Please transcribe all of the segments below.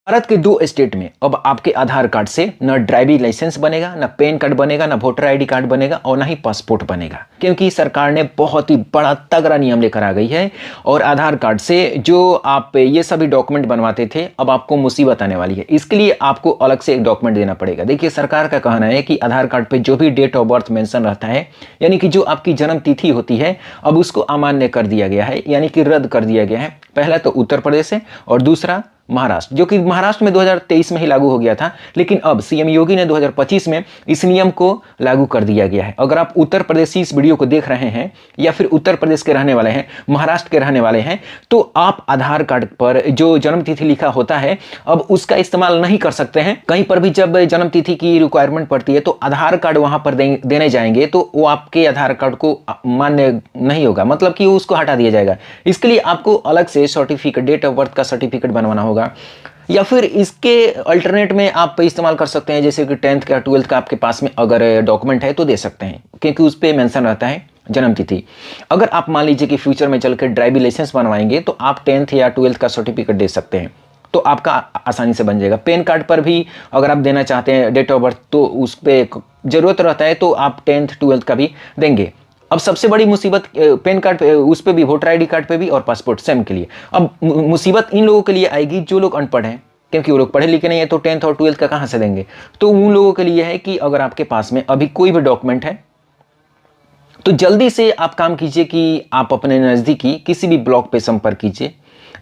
भारत के 2 स्टेट में अब आपके आधार कार्ड से न ड्राइविंग लाइसेंस बनेगा, न पैन कार्ड बनेगा, न वोटर आईडी कार्ड बनेगा और न ही पासपोर्ट बनेगा, क्योंकि सरकार ने बहुत ही बड़ा तगड़ा नियम लेकर आ गई है। और आधार कार्ड से जो आप ये सभी डॉक्यूमेंट बनवाते थे, अब आपको मुसीबत आने वाली है। इसके लिए आपको अलग से एक डॉक्यूमेंट देना पड़ेगा। देखिए, सरकार का कहना है कि आधार कार्ड पर जो भी डेट ऑफ बर्थ मेंशन रहता है, यानी कि जो आपकी जन्म तिथि होती है, अब उसको अमान्य कर दिया गया है, यानी कि रद्द कर दिया गया है। पहला तो उत्तर प्रदेश है और दूसरा महाराष्ट्र, जो कि महाराष्ट्र में 2023 में ही लागू हो गया था, लेकिन अब सीएम योगी ने 2025 में इस नियम को लागू कर दिया गया है। अगर आप उत्तर प्रदेश से इस वीडियो को देख रहे हैं या फिर उत्तर प्रदेश के रहने वाले हैं, महाराष्ट्र के रहने वाले हैं, तो आप आधार कार्ड पर जो जन्म तिथि लिखा होता है, अब उसका इस्तेमाल नहीं कर सकते हैं। कहीं पर भी जब जन्म तिथि की रिक्वायरमेंट पड़ती है तो आधार कार्ड वहां पर देने जाएंगे तो वो आपके आधार कार्ड को मान्य नहीं होगा, मतलब कि उसको हटा दिया जाएगा। इसके लिए आपको अलग से सर्टिफिकेट, डेट ऑफ बर्थ का सर्टिफिकेट बनवाना होगा, या फिर इसके अल्टरनेट में आप इस्तेमाल कर सकते हैं, जैसे कि 10th का 12th का आपके पास में अगर डॉक्यूमेंट है तो दे सकते हैं, क्योंकि उस पर मेंशन रहता है जन्म तिथि। अगर आप मान लीजिए कि फ्यूचर में चलकर ड्राइविंग लाइसेंस बनवाएंगे तो आप 10th या 12th का सर्टिफिकेट दे सकते हैं, तो आपका आसानी से बन जाएगा। पैन कार्ड पर भी अगर आप देना चाहते हैं डेट ऑफ बर्थ, तो उस पर जरूरत रहता है, तो आप 10th 12th का भी देंगे। अब सबसे बड़ी मुसीबत पैन कार्ड पे, उस पे भी, वोटर आईडी कार्ड पे भी और पासपोर्ट सेम के लिए। अब मुसीबत इन लोगों के लिए आएगी जो लोग अनपढ़ हैं, क्योंकि वो लोग पढ़े लिखे नहीं है, तो 10th और 12th का कहाँ से देंगे। तो उन लोगों के लिए है कि अगर आपके पास में अभी कोई भी डॉक्यूमेंट है तो जल्दी से आप काम कीजिए कि आप अपने नज़दीकी किसी भी ब्लॉक पे संपर्क कीजिए,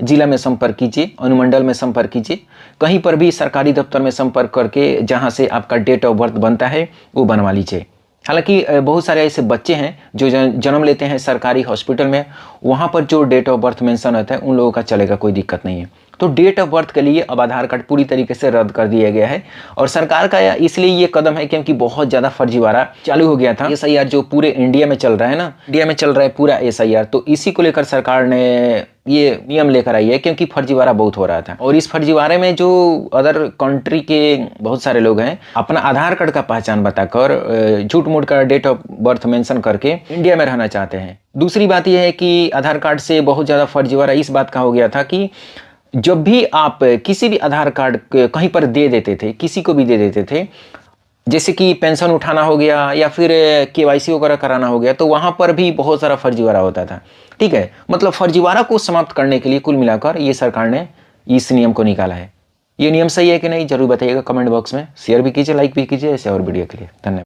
जिला में संपर्क कीजिए, अनुमंडल में संपर्क कीजिए, कहीं पर भी सरकारी दफ्तर में संपर्क करके जहां से आपका डेट ऑफ बर्थ बनता है वो बनवा लीजिए। हालांकि बहुत सारे ऐसे बच्चे हैं जो जन्म लेते हैं सरकारी हॉस्पिटल में, वहां पर जो डेट ऑफ बर्थ मेंशन रहता है उन लोगों का चलेगा, कोई दिक्कत नहीं है। तो डेट ऑफ बर्थ के लिए अब आधार कार्ड पूरी तरीके से रद्द कर दिया गया है, और सरकार का इसलिए ये कदम है क्योंकि बहुत ज़्यादा फर्जीवाड़ा चालू हो गया था। एसआईआर जो पूरे इंडिया में चल रहा है ना, इंडिया में चल रहा है पूरा एसआईआर, तो इसी को लेकर सरकार ने ये नियम लेकर आई है, क्योंकि फर्जीवाड़ा बहुत हो रहा था। और इस फर्जीवाड़े में जो अदर कंट्री के बहुत सारे लोग हैं, अपना आधार कार्ड का पहचान बताकर झूठ मूठ का डेट ऑफ बर्थ मेंशन करके इंडिया में रहना चाहते हैं। दूसरी बात यह है कि आधार कार्ड से बहुत ज़्यादा फर्जीवाड़ा इस बात का हो गया था कि जब भी आप किसी भी आधार कार्ड कहीं पर दे देते थे, किसी को भी दे देते थे, जैसे कि पेंशन उठाना हो गया या फिर केवाईसी वगैरह कराना हो गया, तो वहाँ पर भी बहुत सारा फर्जीवाड़ा होता था। ठीक है, मतलब फर्जीवाड़ा को समाप्त करने के लिए कुल मिलाकर ये सरकार ने इस नियम को निकाला है। ये नियम सही है कि नहीं जरूर बताइएगा कमेंट बॉक्स में, शेयर भी कीजिए, लाइक भी कीजिए ऐसे और वीडियो के लिए। धन्यवाद।